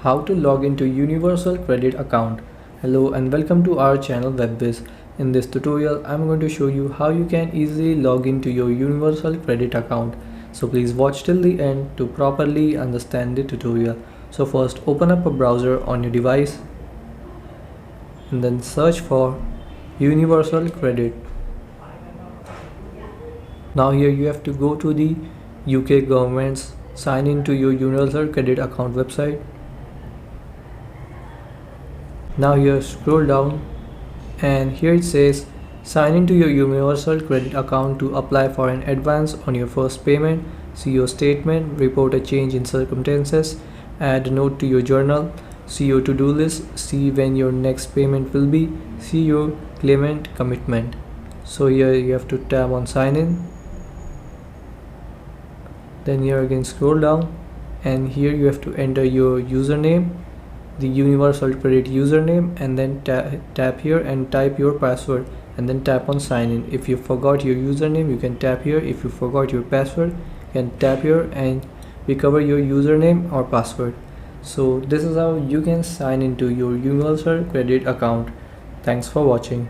How to log into universal credit account. Hello and welcome to our channel Whizz. In this tutorial I'm going to show you how you can easily log into your universal credit account. So please watch till the end to properly understand the tutorial. So first open up a browser on your device and then search for universal credit. Now here you have to go to the UK government's sign into your universal credit account website. Now here scroll down and here it says sign into your universal credit account to apply for an advance on your first payment, see your statement, report a change in circumstances, add a note to your journal, see your to-do list, see when your next payment will be, see your claimant commitment. So here you have to tap on sign in. Then here again scroll down and here you have to enter your username, the universal credit username, and then tap here and type your password and then tap on sign in. If you forgot your username you can tap here. If you forgot your password you can tap here and recover your username or password. So this is how you can sign into your universal credit account. Thanks for watching.